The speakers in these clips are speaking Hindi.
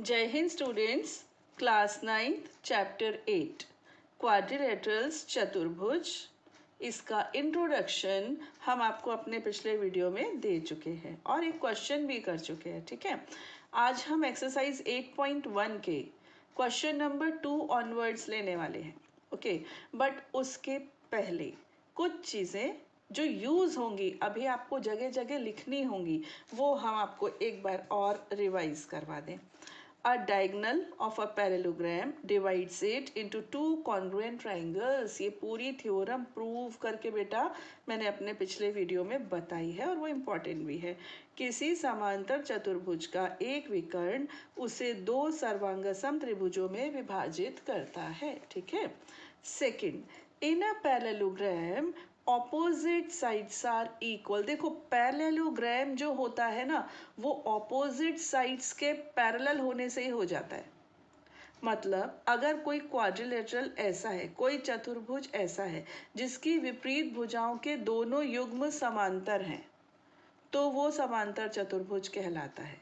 जय Hind students, class 9th chapter 8 quadrilaterals चतुर्भुज। इसका इंट्रोडक्शन हम आपको अपने पिछले वीडियो में दे चुके हैं और एक क्वेश्चन भी कर चुके हैं। ठीक है, आज हम एक्सरसाइज 8.1 के क्वेश्चन नंबर 2 ऑनवर्ड्स लेने वाले हैं। ओके, बट उसके पहले कुछ चीज़ें जो यूज़ होंगी, अभी आपको जगह जगह लिखनी होंगी, वो हम आपको एक बार और रिवाइज करवा दें। A diagonal of a parallelogram divides it into two congruent triangles। ये पूरी थ्योरम प्रूव करके बेटा मैंने अपने पिछले वीडियो में बताई है और वो इम्पॉर्टेंट भी है। किसी समांतर चतुर्भुज का एक विकर्ण उसे दो सर्वांगसम त्रिभुजों में विभाजित करता है। ठीक है। Second, in a parallelogram opposite sides are equal. देखो, पैरेललोग्राम जो होता है ना, वो ऑपोजिट साइड्स के पैरेलल होने से ही हो जाता है। मतलब अगर कोई क्वाड्रिलेटरल ऐसा है, कोई चतुर्भुज ऐसा है जिसकी विपरीत भुजाओं के दोनों युग्म समांतर हैं, तो वो समांतर चतुर्भुज कहलाता है।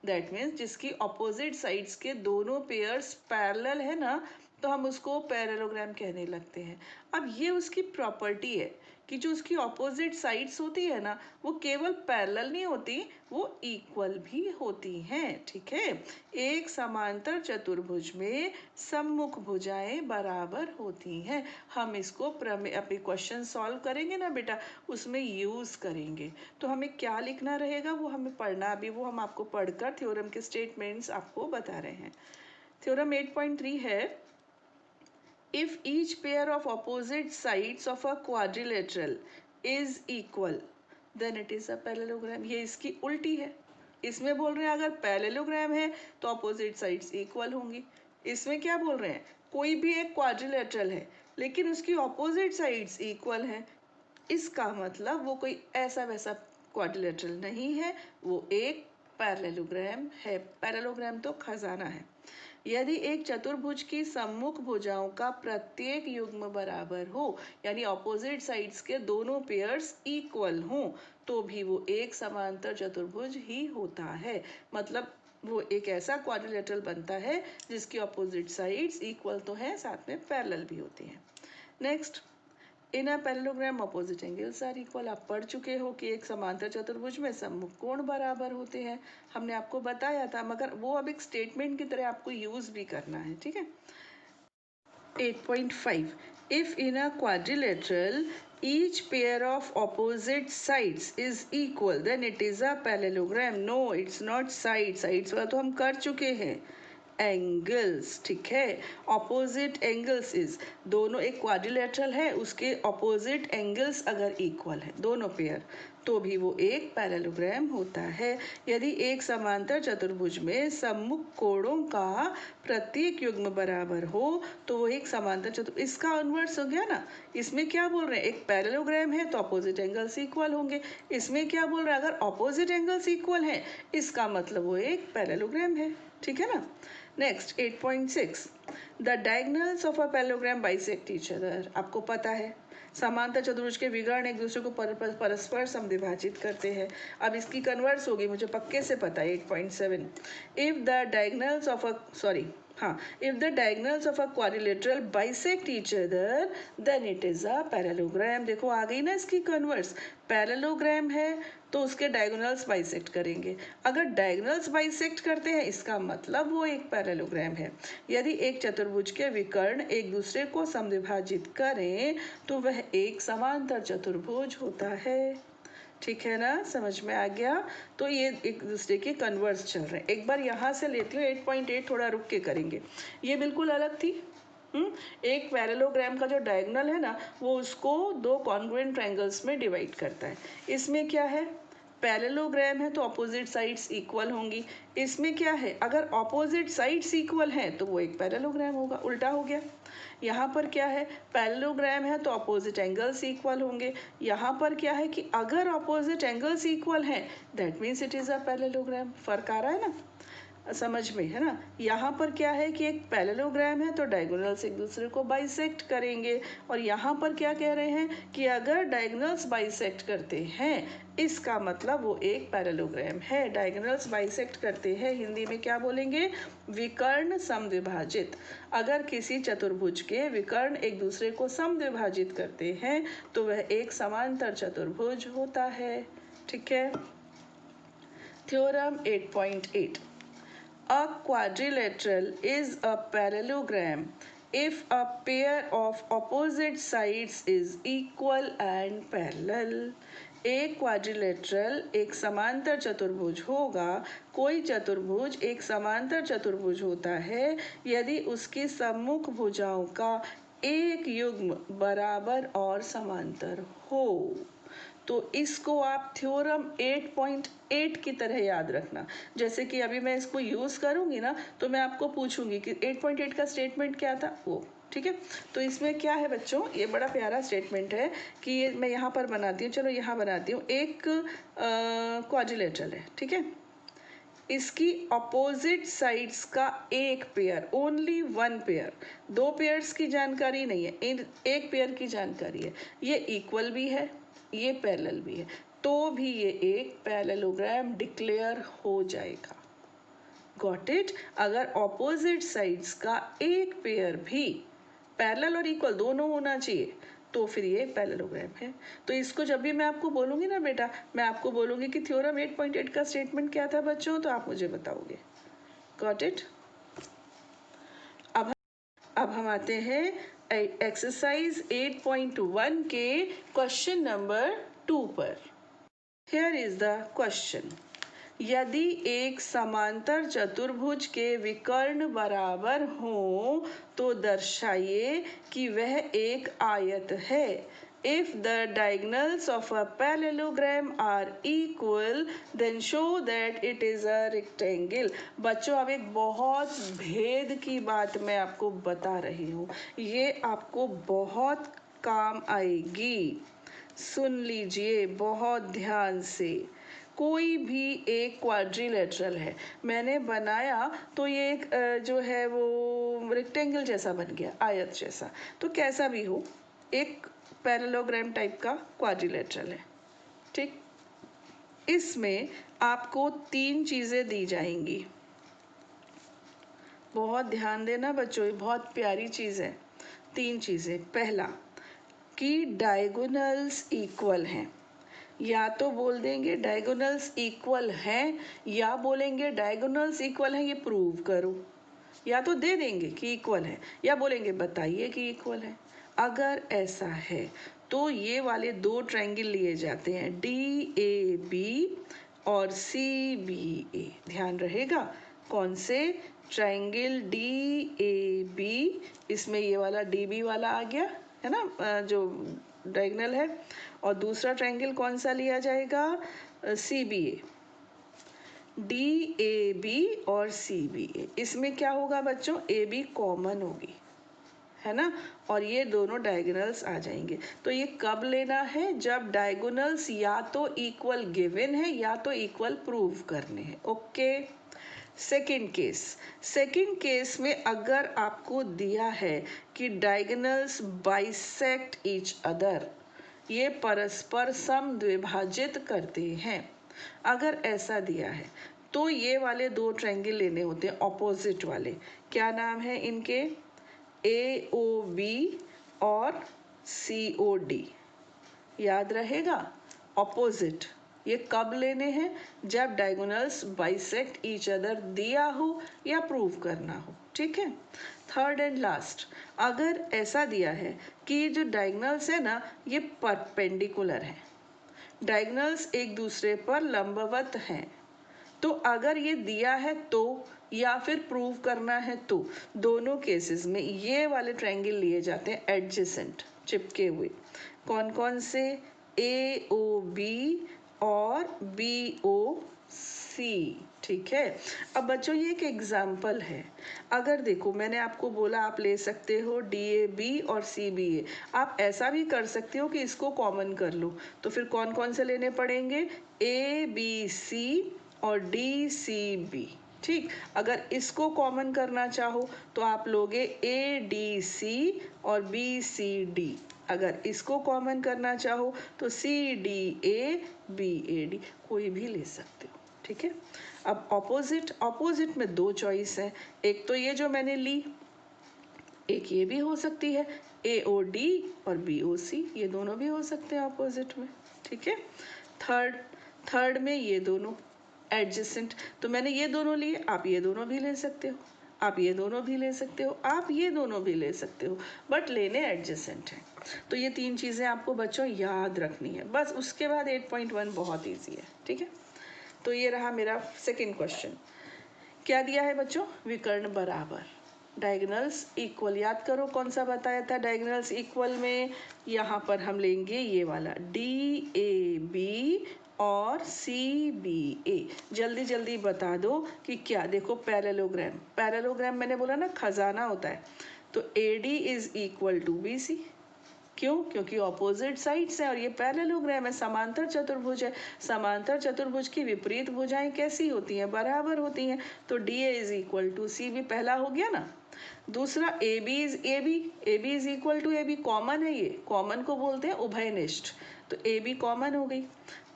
दैट मीन्स जिसकी ऑपोजिट साइड्स के दोनों पेयर्स पैरेलल है ना, तो हम उसको पैरेललोग्राम कहने लगते हैं। अब ये उसकी प्रॉपर्टी है कि जो उसकी ऑपोजिट साइड्स होती है ना, वो केवल पैरेलल नहीं होती, वो इक्वल भी होती हैं। ठीक है, एक समांतर चतुर्भुज में सम्मुख भुजाएं बराबर होती हैं। हम इसको अभी क्वेश्चन सॉल्व करेंगे ना बेटा, उसमें यूज करेंगे। तो हमें क्या लिखना रहेगा वो हमें पढ़ना, अभी वो हम आपको पढ़कर थ्योरम के स्टेटमेंट्स आपको बता रहे हैं। थ्योरम 8.3 है, if each pair of opposite sides of a quadrilateral is equal then it is a parallelogram। ये इसकी उल्टी है। इसमें बोल रहे हैं अगर पैरेललोग्राम है तो ऑपोजिट साइड्स इक्वल होंगी। इसमें क्या बोल रहे हैं, कोई भी एक क्वाड्रिलेटरल है लेकिन उसकी ऑपोजिट साइड्स इक्वल है। इसका मतलब वो कोई ऐसा वैसा क्वाड्रिलेटरल नहीं है, वो एक पैरेललोग्राम है। पैरेललोग्राम तो खजाना है। यदि एक चतुर्भुज की सम्मुख भुजाओं का प्रत्येक युग्म बराबर हो, यानी ऑपोजिट साइड्स के दोनों पेयर्स इक्वल हों, तो भी वो एक समांतर चतुर्भुज ही होता है। मतलब वो एक ऐसा क्वाड्रिलेटरल बनता है जिसकी ऑपोजिट साइड्स इक्वल तो हैं, साथ में पैरेलल भी होती हैं। Next, in a parallelogram opposite angles are equal. आप पढ़ चुके हो कि एक समांतर चतुर्भुज में सम्मुख कोण बराबर होते हैं, हमने आपको बताया था, मगर वो अब एक स्टेटमेंट की तरह आपको यूज भी करना है। ठीक है। 8.5, if in a quadrilateral each pair of opposite sides is equal then it is a parallelogram। no, it's not sides वाला तो हम कर चुके हैं। एंगल्स, ठीक है, ऑपोजिट एंगल्स इज, दोनों एक क्वाड्रिलेटरल है, उसके ऑपोजिट एंगल्स अगर इक्वल है दोनों पेयर, तो भी वो एक पैरेललोग्राम होता है। यदि एक समांतर चतुर्भुज में सम्मुख कोणों का प्रत्येक युग्म बराबर हो तो वो एक समांतर चतुर्भुज। इसका इन्वर्स हो गया ना। इसमें क्या बोल रहे हैं, एक पैरेललोग्राम है तो ऑपोजिट एंगल्स इक्वल होंगे। इसमें क्या बोल रहा है, अगर ऑपोजिट एंगल्स इक्वल हैं इसका मतलब वो एक पैरेललोग्राम है। ठीक है ना। Next 8.6, the diagonals of a parallelogram bisect each other. आपको पता है समांतर चतुर्भुज के विकर्ण एक दूसरे को परस्पर समद्विभाजित करते हैं। अब इसकी कन्वर्स होगी, मुझे पक्के से पता है। 8.7, if the diagonals of a if the diagonals of a quadrilateral bisect each other then it is a parallelogram। देखो आ गई ना इसकी कन्वर्स। पैरेललोग्राम है तो उसके डायगोनल्स बाइसेक्ट करेंगे। अगर डायगोनल्स बाइसेक्ट करते हैं इसका मतलब वो एक पैरेललोग्राम है। यदि एक चतुर्भुज के विकर्ण एक दूसरे को समद्विभाजित करें तो वह एक समांतर चतुर्भुज होता है। ठीक है ना, समझ में आ गया। तो ये एक दूसरे के कन्वर्स चल रहे हैं। एक बार यहाँ से लेती हूँ 8.8, थोड़ा रुक के करेंगे। ये बिल्कुल अलग थी। एक पैरेललोग्राम का जो डायगोनल है ना, वो उसको दो कॉन्ग्रुएंट ट्रायंगल्स में डिवाइड करता है। इसमें क्या है, पैरेललोग्राम है तो ऑपोजिट साइड्स इक्वल होंगी। इसमें क्या है, अगर ऑपोजिट साइड्स इक्वल हैं तो वो एक पैरेललोग्राम होगा। उल्टा हो गया। यहाँ पर क्या है, पैरेललोग्राम है तो ऑपोजिट एंगल्स इक्वल होंगे। यहाँ पर क्या है कि अगर ऑपोजिट एंगल्स इक्वल हैं that means it is a parallelogram. फर्क आ रहा है ना। समझ में, है ना। यहाँ पर क्या है कि एक पैरेललोग्राम है तो डायगोनल्स एक दूसरे को बाइसेक्ट करेंगे, और यहाँ पर क्या कह रहे हैं कि अगर डायगोनल्स बाइसेक्ट करते हैं इसका मतलब वो एक पैरेललोग्राम है। डायगोनल्स बाइसेक्ट करते हैं हिंदी में क्या बोलेंगे, विकर्ण समद्विभाजित। अगर किसी चतुर्भुज के विकर्ण एक दूसरे को समद्विभाजित करते हैं तो वह एक समांतर चतुर्भुज होता है। ठीक है। Theorem 8.8, a quadrilateral is a parallelogram if a pair of opposite sides is equal and parallel। एक क्वाड्रिलेटरल एक समांतर चतुर्भुज होगा, कोई चतुर्भुज एक समांतर चतुर्भुज होता है यदि उसकी सम्मुख भुजाओं का एक युग्म बराबर और समांतर हो। तो इसको आप थ्योरम 8.8 की तरह याद रखना। जैसे कि अभी मैं इसको यूज़ करूँगी ना तो मैं आपको पूछूंगी कि 8.8 का स्टेटमेंट क्या था वो। ठीक है। तो इसमें क्या है बच्चों, ये बड़ा प्यारा स्टेटमेंट है कि ये मैं यहाँ पर बनाती हूँ, चलो यहाँ बनाती हूँ। एक क्वाड्रिलेटरल है, ठीक है। इसकी अपोजिट साइड्स का एक पेयर, ओनली वन पेयर, दो पेयर्स की जानकारी नहीं है, एक पेयर की जानकारी है। ये इक्वल भी है, ये पैरेलल भी है, तो भी ये एक पैरेललोग्राम डिक्लेयर हो जाएगा। Got it. अगर ऑपोजिट साइड्स का एक पेयर भी पैरेलल और इक्वल दोनों होना चाहिए तो फिर ये पैरेललोग्राम है। तो इसको जब भी मैं आपको बोलूंगी ना बेटा, मैं आपको बोलूंगी कि थ्योरम 8.8 का स्टेटमेंट क्या था बच्चों, तो आप मुझे बताओगे। Got it. अब हम आते हैं एक्सरसाइज 8.1 के क्वेश्चन नंबर 2 पर। हियर इज द क्वेश्चन, यदि एक समांतर चतुर्भुज के विकर्ण बराबर हो तो दर्शाइए कि वह एक आयत है। If the diagonals of a parallelogram are equal, then show that it is a rectangle। बच्चों अब एक बहुत भेद की बात मैं आपको बता रही हूँ, ये आपको बहुत काम आएगी। सुन लीजिए बहुत ध्यान से। कोई भी एक क्वाड्रिलेटरल है, मैंने बनाया तो ये एक जो है वो रेक्टेंगल जैसा बन गया, आयत जैसा। तो कैसा भी हो, एक पैरेललोग्राम टाइप का क्वाड्रिलेटरल है। ठीक। इसमें आपको 3 चीज़ें दी जाएंगी। बहुत ध्यान देना बच्चों, ये बहुत प्यारी चीज़ है। 3 चीज़ें। पहला कि डायगोनल्स इक्वल हैं, या तो बोल देंगे डायगोनल्स इक्वल हैं, या बोलेंगे डायगोनल्स इक्वल हैं ये प्रूव करो, या तो दे देंगे कि इक्वल है या बोलेंगे बताइए कि इक्वल है। अगर ऐसा है तो ये वाले 2 ट्रायंगल लिए जाते हैं, DAB और CBA। ध्यान रहेगा कौन से, ट्रायंगल DAB, इसमें ये वाला DB वाला आ गया है ना जो डायगोनल है, और दूसरा ट्रायंगल कौन सा लिया जाएगा, CBA। DAB और CBA, इसमें क्या होगा बच्चों, AB कॉमन होगी, है ना, और ये दोनों डायगोनल्स आ जाएंगे। तो ये कब लेना है, जब डायगोनल्स या तो इक्वल गिवन है या तो इक्वल प्रूव करने हैं। ओके। सेकंड केस में अगर आपको दिया है कि डायगोनल्स बाइसेक्ट ईच अदर, ये परस्पर समद्विभाजित करते हैं, अगर ऐसा दिया है तो ये वाले 2 ट्रायंगल लेने होते हैं ऑपोजिट वाले। क्या नाम है इनके, AOB और COD। याद रहेगा, ऑपोजिट। ये कब लेने हैं, जब डायगोनल्स बाइसेक्ट ईच अदर दिया हो या प्रूव करना हो। ठीक है। थर्ड एंड लास्ट, अगर ऐसा दिया है कि ये जो डायगोनल्स है ना ये परपेंडिकुलर है, डायगोनल्स एक दूसरे पर लंबवत हैं, तो अगर ये दिया है तो या फिर प्रूव करना है तो दोनों केसेस में ये वाले ट्रायंगल लिए जाते हैं एडजेसेंट, चिपके हुए। कौन कौन से, AOB और BOC। ठीक है। अब बच्चों ये एक एग्जाम्पल है। अगर देखो मैंने आपको बोला आप ले सकते हो DAB और CBA, आप ऐसा भी कर सकते हो कि इसको कॉमन कर लो, तो फिर कौन कौन से लेने पड़ेंगे, ABC और DCB। ठीक, अगर इसको कॉमन करना चाहो तो आप लोगे ADC और BCD। अगर इसको कॉमन करना चाहो तो CDA BAD, कोई भी ले सकते हो। ठीक है, अब ऑपोजिट में दो चॉइस है, एक तो ये जो मैंने ली, एक ये भी हो सकती है AOD और BOC, ये दोनों भी हो सकते हैं ऑपोजिट में। ठीक है, थर्ड में ये दोनों एडजेसेंट, तो मैंने ये दोनों लिए, आप ये दोनों भी ले सकते हो, आप ये दोनों भी ले सकते हो, आप ये दोनों भी ले सकते हो, बट लेने एडजेसेंट हैं। तो ये तीन चीज़ें आपको बच्चों याद रखनी है, बस उसके बाद 8.1 बहुत ईजी है। ठीक है, तो ये रहा मेरा सेकेंड क्वेश्चन। क्या दिया है बच्चों? विकर्ण बराबर, डायगोनल्स इक्वल। याद करो कौन सा बताया था डायगोनल्स इक्वल में, यहाँ पर हम लेंगे ये वाला DAB और CBA। जल्दी जल्दी बता दो कि क्या, देखो पैरेललोग्राम मैंने बोला ना खजाना होता है, तो AD is equal to BC। क्यों? क्योंकि ऑपोजिट साइड्स हैं और ये पैरेललोग्राम है, समांतर चतुर्भुज है। समांतर चतुर्भुज की विपरीत भुजाएं कैसी होती हैं? बराबर होती हैं। तो DA is equal to CB पहला हो गया ना। दूसरा AB is equal to AB, common है, ये कॉमन को बोलते हैं उभयनिष्ठ, तो AB कॉमन हो गई।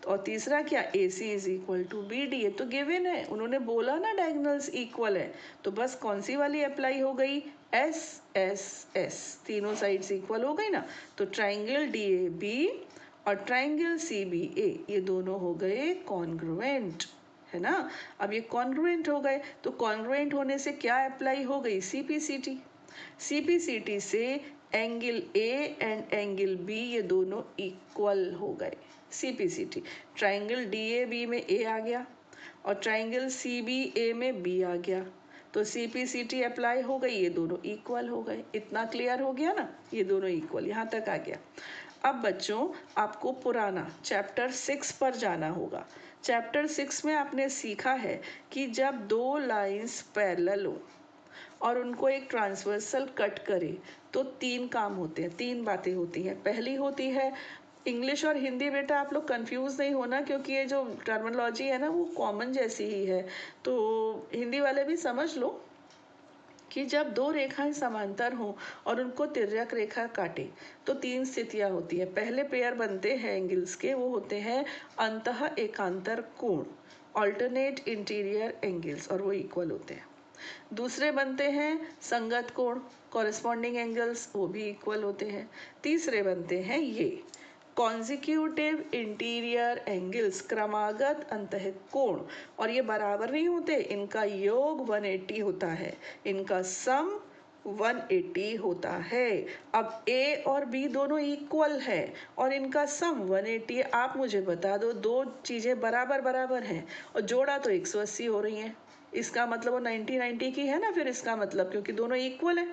और तीसरा क्या? AC is equal to BD, ये तो गिवन है, उन्होंने बोला ना डायगोनल्स इक्वल है, तो बस कौन सी वाली अप्लाई हो गई? S, तीनों साइड्स इक्वल हो गई ना। तो ट्राइंगल DAB और ट्राइंगल CBA ये दोनों हो गए कॉन्ग्रुएंट, है ना। अब ये कॉन्ग्रुएंट हो गए, तो कॉन्ग्रुएंट होने से क्या अप्लाई हो गई? CPCT से angle A and angle B ये दोनों इक्वल हो गए। CPCT, ट्राइंगल DAB में A आ गया और ट्राइंगल CBA में B आ गया, तो CPCT अप्लाई हो गई, ये दोनों इक्वल हो गए। इतना क्लियर हो गया ना, ये दोनों इक्वल, यहाँ तक आ गया। अब बच्चों आपको पुराना चैप्टर 6 पर जाना होगा। चैप्टर 6 में आपने सीखा है कि जब दो लाइंस पैरेलल हो और उनको एक ट्रांसवर्सल कट करे तो तीन काम होते हैं, तीन बातें होती हैं। पहली होती है, इंग्लिश और हिंदी बेटा आप लोग कंफ्यूज नहीं होना, क्योंकि ये जो टर्मिनोलॉजी है ना वो कॉमन जैसी ही है, तो हिंदी वाले भी समझ लो कि जब दो रेखाएं समांतर हों और उनको तिर्यक रेखा काटे तो तीन स्थितियां होती हैं। पहले पेयर बनते हैं एंगल्स के, वो होते हैं अंतः एकांतर कोण, ऑल्टरनेट इंटीरियर एंगल्स, और वो इक्वल होते हैं। दूसरे बनते हैं संगत कोण, कॉरेस्पॉन्डिंग एंगल्स, वो भी इक्वल होते हैं। तीसरे बनते हैं ये कॉन्जिक्यूटिव इंटीरियर एंगल्स, क्रमागत अंतःकोण, और ये बराबर नहीं होते, इनका योग 180 होता है, इनका सम 180 होता है। अब A और B दोनों इक्वल है और इनका सम 180 है। आप मुझे बता दो, दो चीज़ें बराबर बराबर हैं और जोड़ा तो 180 हो रही हैं, इसका मतलब वो 90 की है ना, फिर इसका मतलब, क्योंकि दोनों इक्वल है।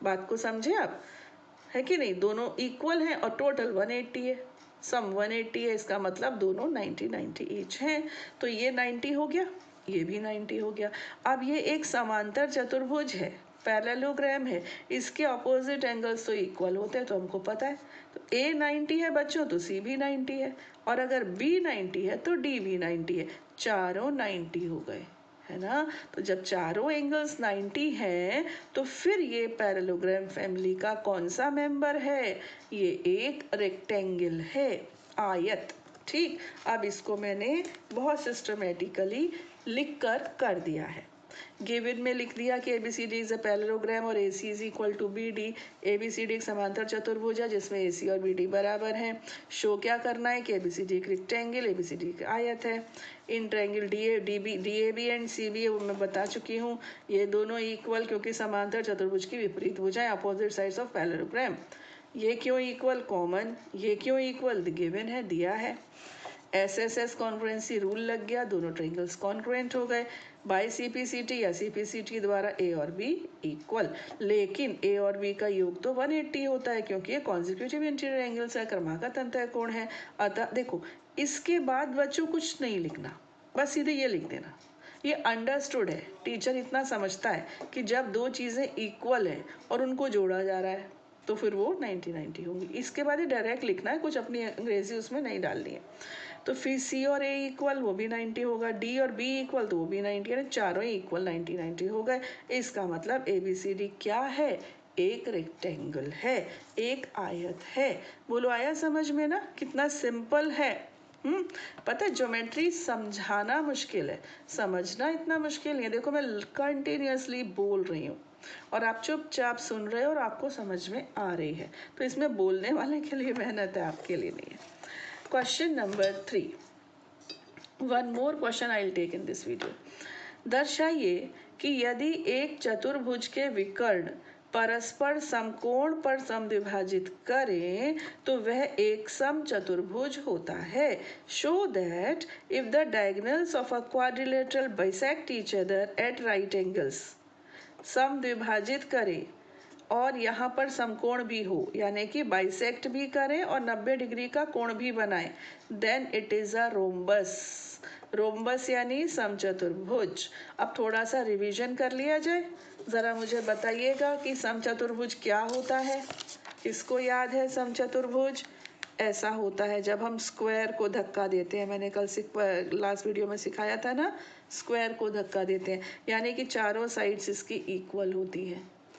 बात को समझे आप, है कि नहीं? दोनों इक्वल हैं और टोटल 180 है, सम 180 है, इसका मतलब दोनों 90 ईच हैं। तो ये 90 हो गया, ये भी 90 हो गया। अब ये एक समांतर चतुर्भुज है, पैरेललोग्राम है, इसके ऑपोजिट एंगल्स तो इक्वल होते हैं, तो हमको पता है। तो A 90 है बच्चों, तो C भी 90 है, और अगर B 90 है तो D भी 90 है, चारों 90 हो गए, है ना। तो जब चारों एंगल्स 90 हैं तो फिर ये पैरेललोग्राम फैमिली का कौन सा मेंबर है? ये एक रेक्टेंगल है, आयत। ठीक, अब इसको मैंने बहुत सिस्टमेटिकली लिख कर दिया है। गिवन में लिख दिया कि ABCD इज अ पैरेललोग्राम और AC is equal to BD। ABCD एक समांतर चतुर्भुज है जिसमें AC और BD बराबर हैं। शो क्या करना है कि ABCD एक रेक्टेंगल, ABCD एक आयत है। In triangle DAB and CBA वो मैं बता चुकी हूँ, ये दोनों इक्वल, क्योंकि समांतर चतुर्भुज की विपरीत भुजाएं, अपोजिट साइड्स ऑफ पैरेललोग्राम। ये क्यों इक्वल? कॉमन। ये क्यों इक्वल? गिवन है, दिया है। SSS कॉन्ग्रुएंसी रूल लग गया, दोनों ट्रायंगल्स कॉन्ग्रुएंट हो गए। बाय CPCT या CPCT द्वारा A और B इक्वल, लेकिन A और B का योग तो 180 होता है, क्योंकि ये कॉन्जिक्यूटिव इंटीरियर एंगल्स है, क्रमागत अंतःकोण है। अतः देखो, इसके बाद बच्चों कुछ नहीं लिखना, बस सीधे ये लिख देना, ये अंडरस्टूड है। टीचर इतना समझता है कि जब दो चीज़ें इक्वल हैं और उनको जोड़ा जा रहा है, तो फिर वो 90-90 होंगी। इसके बाद ही डायरेक्ट लिखना है, कुछ अपनी अंग्रेजी उसमें नहीं डालनी है। तो फिर सी और ए इक्वल, वो भी 90 होगा, डी और बी इक्वल, तो वो भी 90, यानी चारों ही इक्वल 90-90 हो गए। इसका मतलब ABCD क्या है? एक रेक्टेंगल है, एक आयत है। बोलो आया समझ में ना? कितना सिंपल है। पता है ज्योमेट्री समझाना मुश्किल है, समझना इतना मुश्किल नहीं है। देखो मैं कंटिन्यूअसली बोल रही हूँ और आप चुपचाप सुन रहे हो और आपको समझ में आ रही है, तो इसमें बोलने वाले के लिए मेहनत है, आपके लिए नहीं है। Question number 3, one more question I will take in this video. दर्शाइए कि यदि एक चतुर्भुज के विकर्ण परस्पर समकोण पर समद्विभाजित करें तो वह एक समचतुर्भुज होता है। Show that if the diagonals of a quadrilateral bisect each other at right angles, समद्विभाजित करें और यहाँ पर समकोण भी हो, यानी कि बाइसेक्ट भी करें और 90 डिग्री का कोण भी बनाएं, then it is a rhombus. Rhombus यानी समचतुर्भुज। अब थोड़ा सा रिवीजन कर लिया जाए। जरा मुझे बताइएगा कि समचतुर्भुज क्या होता है? किसको याद है समचतुर्भुज? ऐसा होता है जब हम स्क्वायर को धक्का देते हैं। मैंने कल लास्ट वीडियो में सिखाया था ना, स्क्वायर को धक्का देते हैं, यानी कि चारों साइड्स इसकी इक्वल होती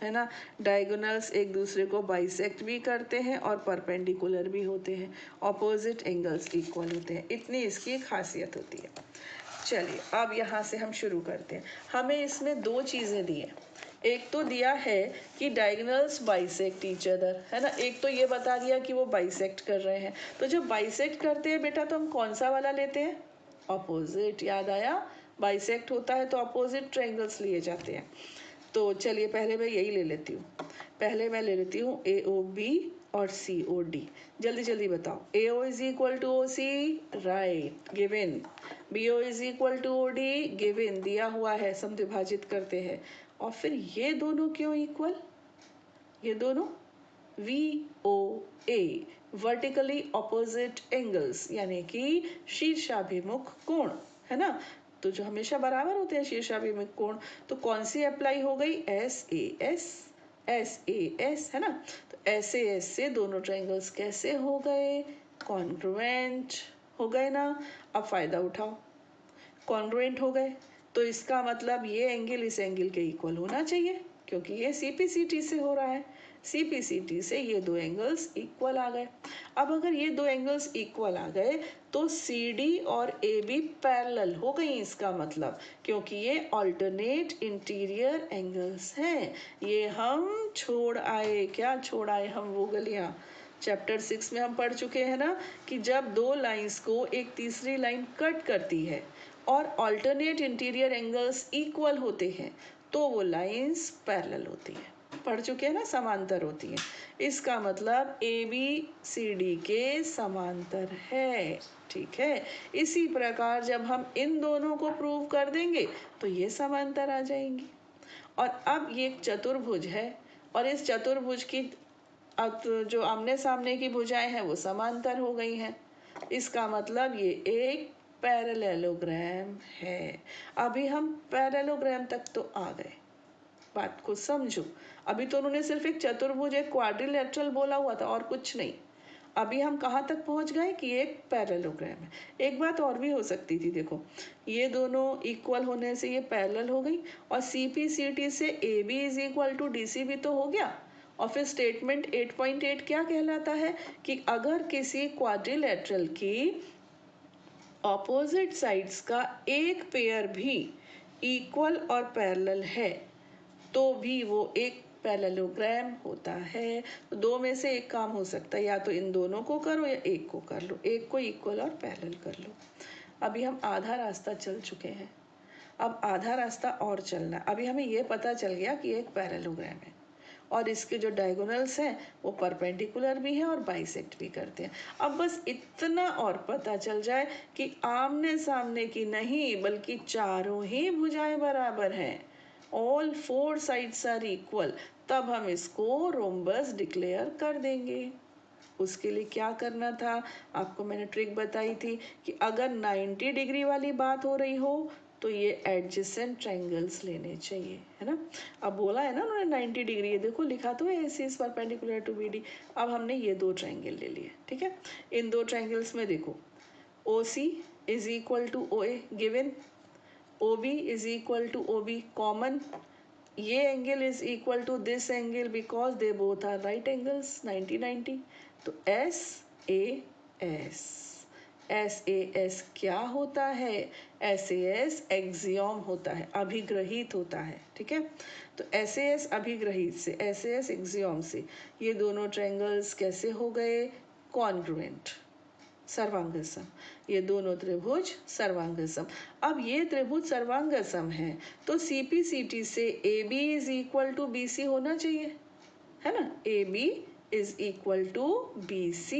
है ना। डायगोनल्स एक दूसरे को बाइसेक्ट भी करते हैं और परपेंडिकुलर भी होते हैं, ऑपोजिट एंगल्स इक्वल होते हैं। इतनी इसकी खासियत होती है। चलिए अब यहाँ से हम शुरू करते हैं। हमें इसमें दो चीज़ें दी हैं। एक तो दिया है कि डायगोनल्स बाइसेक्ट ईच अदर, है ना। एक तो ये बता दिया कि वो बाइसेक्ट कर रहे हैं। तो जब बाइसेक्ट करते हैं बेटा, तो हम कौन सा वाला लेते हैं? ऑपोजिट। याद आया? बाइसेक्ट होता है तो ऑपोजिट ट्रायंगल्स लिए जाते हैं। तो चलिए पहले मैं यही ले लेती हूँ। पहले मैं ले लेती हूँ AOB और COD। जल्दी जल्दी बताओ। AO is equal to OC, right, given. BO is equal to OD, given, दिया हुआ है, समद्विभाजित करते हैं। और फिर ये दोनों क्यों इक्वल? ये दोनों VOA, वर्टिकली ऑपोजिट एंगल्स, यानी कि शीर्षाभिमुख कोण, है ना। तो जो हमेशा बराबर होते हैं शीर्षाभिमुख कोण, तो कौन सी अप्लाई हो गई? SAS, है ना। तो SAS से दोनों ट्रायंगल्स कैसे हो गए? कॉन्ग्रुएंट हो गए ना। अब फायदा उठाओ, कॉन्ग्रुएंट हो गए तो इसका मतलब ये एंगल इस एंगल के इक्वल होना चाहिए, क्योंकि ये CPCT से हो रहा है। CPCT से ये दो एंगल्स इक्वल आ गए। अब अगर ये दो एंगल्स इक्वल आ गए तो CD और AB पैरेलल हो गई, इसका मतलब, क्योंकि ये अल्टरनेट इंटीरियर एंगल्स हैं। ये हम छोड़ आए। क्या छोड़ आए हम? वो गलियां। चैप्टर 6 में हम पढ़ चुके हैं ना कि जब दो लाइंस को एक तीसरी लाइन कट करती है और अल्टरनेट इंटीरियर एंगल्स इक्वल होते हैं तो वो लाइंस पैरेलल होती है। पढ़ चुके हैं ना, समांतर होती है। इसका मतलब ABCD के समांतर है, ठीक है। इसी प्रकार जब हम इन दोनों को प्रूव कर देंगे तो ये समांतर आ जाएंगी। और अब ये एक चतुर्भुज है और इस चतुर्भुज की अब जो आमने सामने की भुजाएं हैं वो समांतर हो गई हैं। इसका मतलब ये एक पैरेललोग्राम है। अभी हम पैरेललोग्राम तक तो आ गए। बात को समझो। अभी तो उन्होंने सिर्फ एक चतुर्भुज, एक क्वाड्रिलेटरल बोला हुआ था और कुछ नहीं। अभी हम कहाँ तक पहुँच गए कि एक पैरेललोग्राम है। एक बात और भी हो सकती थी, देखो ये दोनों इक्वल होने से ये पैरेलल हो गई और CPCT से AB is equal to DC भी तो हो गया। और फिर स्टेटमेंट 8.8 क्या कहलाता है कि अगर किसी क्वाड्रिलेटरल की ऑपोजिट साइड्स का एक पेयर भी इक्वल और पैरेलल है तो भी वो एक पैरेललोग्राम होता है। तो दो में से एक काम हो सकता है, या तो इन दोनों को करो या एक को कर लो, एक को इक्वल और पैरेलल कर लो। अभी हम आधा रास्ता चल चुके हैं, अब आधा रास्ता और चलना। अभी हमें ये पता चल गया कि एक पैरेललोग्राम है और इसके जो डायगोनल्स हैं वो परपेंडिकुलर भी हैं और बाइसेक्ट भी करते हैं। अब बस इतना और पता चल जाए कि आमने सामने की नहीं बल्कि चारों ही भुजाएं बराबर हैं, all four sides are equal, तब हम इसको रोम्बस डिक्लेयर कर देंगे। उसके लिए क्या करना था? आपको मैंने ट्रिक बताई थी कि अगर 90 डिग्री वाली बात हो रही हो तो ये एडजेसेंट ट्रायंगल्स लेने चाहिए, है ना। अब बोला है ना उन्होंने 90 डिग्री, ये देखो लिखा तो है AC is perpendicular to BD। अब हमने ये दो ट्रायंगल ले लिए, ठीक है। इन दो ट्रायंगल्स में देखो OC is equal to OA given, OB is equal to OB common, ये angle is equal to this angle because they both are right angles 90-90। तो SAS क्या होता है, SAS एक्सियम होता है, अभिग्रहित होता है, ठीक है। तो SAS अभिग्रहित से, SAS एक्सियम से ये दोनों ट्रायंगल्स कैसे हो गए, कॉन्ग्रुएंट, सर्वांगसम। ये दोनों त्रिभुज सर्वांगसम। अब ये त्रिभुज सर्वांगसम है तो CPCT से AB is equal to BC होना चाहिए, है ना। AB is equal to BC।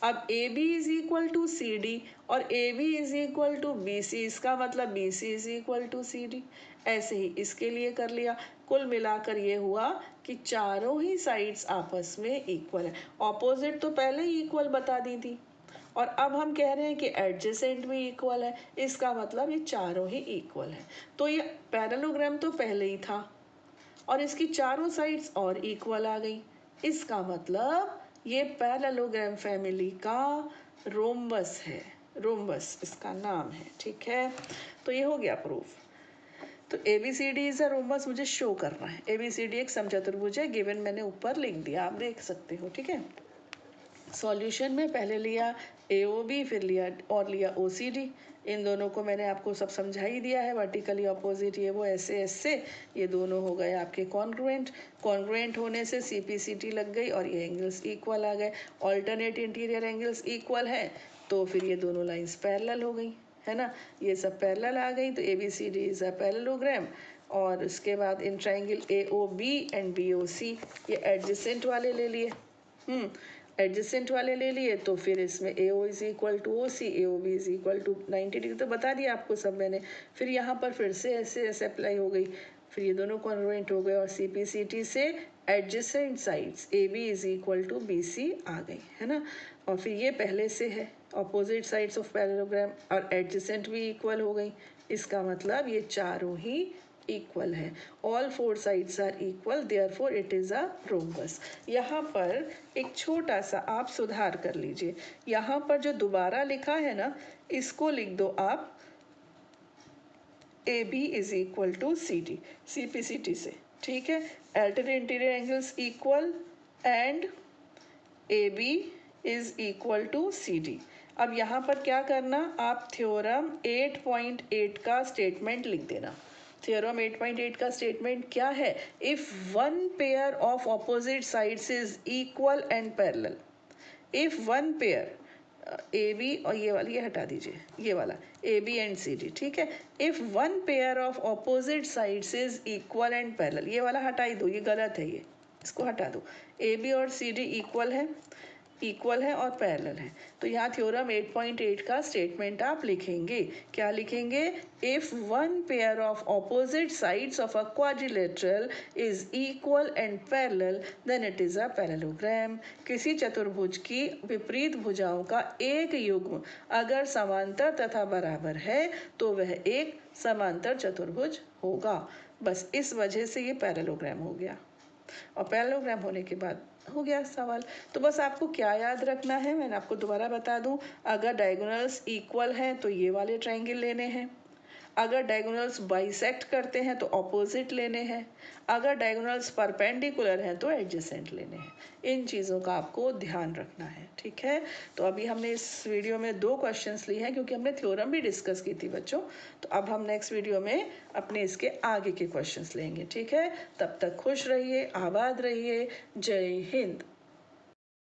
अब AB is equal to CD और AB is equal to BC, इसका मतलब BC is equal to CD। ऐसे ही इसके लिए कर लिया। कुल मिलाकर ये हुआ कि चारों ही साइड्स आपस में इक्वल है। ऑपोजिट तो पहले ही इक्वल बता दी थी और अब हम कह रहे हैं कि एडजेसेंट भी इक्वल है, इसका मतलब ये चारों ही इक्वल है। तो ये पैरेललोग्राम तो पहले ही था और इसकी चारों साइड्स और इक्वल आ गई, इसका मतलब ये पैरेललोग्राम फैमिली का रोम्बस है, रोम्बस इसका नाम है, ठीक है। तो ये हो गया प्रूफ। तो ABCD इज अ रोम्बस मुझे शो करना है। ABCD एक समचतुर्भुज है, गिवन मैंने ऊपर लिख दिया, आप देख सकते हो, ठीक है। सॉल्यूशन में पहले लिया AOB, फिर लिया OCD। इन दोनों को मैंने आपको सब समझा ही दिया है, वर्टिकली अपोजिट ये वो SAS से ये दोनों हो गए आपके कॉन्ग्रुएंट। कॉन्ग्रुएंट होने से CPCT लग गई और ये एंगल्स इक्वल आ गए। ऑल्टरनेट इंटीरियर एंगल्स इक्वल है तो फिर ये दोनों लाइंस पैरेलल हो गई, है ना। ये सब पैरेलल आ गई तो ABCD इज अ पैरेललोग्राम। और उसके बाद in triangle AOB and BOC ये एडजेसेंट वाले ले लिए, एडजेसेंट वाले ले लिए तो फिर इसमें AO is equal to OC, AOB is equal to 90 degree, तो बता दिया आपको सब मैंने। फिर यहाँ पर फिर से SAS अप्लाई हो गई, फिर ये दोनों कॉन्ग्रुएंट हो गए और CPCT से adjacent sides AB is equal to BC आ गई, है ना। और फिर ये पहले से है ऑपोजिट साइड्स ऑफ पैरेललोग्राम और एडजेसेंट भी इक्वल हो गई, इसका मतलब ये चारों ही इक्वल है। All four sides are equal, therefore it is a rhombus. यहाँ पर एक छोटा सा आप सुधार कर लीजिए, यहाँ पर जो दोबारा लिखा है ना इसको लिख दो आप AB is equal to CD, CPCT से, ठीक है। Alternate interior angles equal and AB is equal to CD। अब यहाँ पर क्या करना, आप थ्योरम 8.8 का स्टेटमेंट लिख देना। थ्योरम 8.8 का स्टेटमेंट क्या है, if one pair of opposite sides is equal and parallel, if one pair AB और ये हटा दीजिए, ये वाला AB एंड CD, ठीक है। If one pair of opposite sides is equal and parallel, ये वाला हटा ही दो, ये गलत है, ये इसको हटा दो। AB और CD इक्वल है और पैरेलल है। तो यहाँ थ्योरम 8.8 का स्टेटमेंट आप लिखेंगे, क्या लिखेंगे, if one pair of opposite sides of a quadrilateral is equal and parallel then it is a parallelogram. किसी चतुर्भुज की विपरीत भुजाओं का एक युग्म अगर समांतर तथा बराबर है तो वह एक समांतर चतुर्भुज होगा। बस इस वजह से ये पैरेललोग्राम हो गया और पैरेललोग्राम होने के बाद हो गया सवाल। तो बस आपको क्या याद रखना है, मैंने आपको दोबारा बता दूं, अगर डायगोनल्स इक्वल हैं तो ये वाले ट्रायंगल लेने हैं, अगर डायगोनल्स बाइसेक्ट करते हैं तो ऑपोजिट लेने हैं, अगर डायगोनल्स परपेंडिकुलर हैं तो एडजेसेंट लेने हैं। इन चीज़ों का आपको ध्यान रखना है, ठीक है। तो अभी हमने इस वीडियो में 2 क्वेश्चंस लिए हैं क्योंकि हमने थ्योरम भी डिस्कस की थी बच्चों। तो अब हम नेक्स्ट वीडियो में अपने इसके आगे के क्वेश्चंस लेंगे, ठीक है। तब तक खुश रहिए, आबाद रहिए, जय हिंद।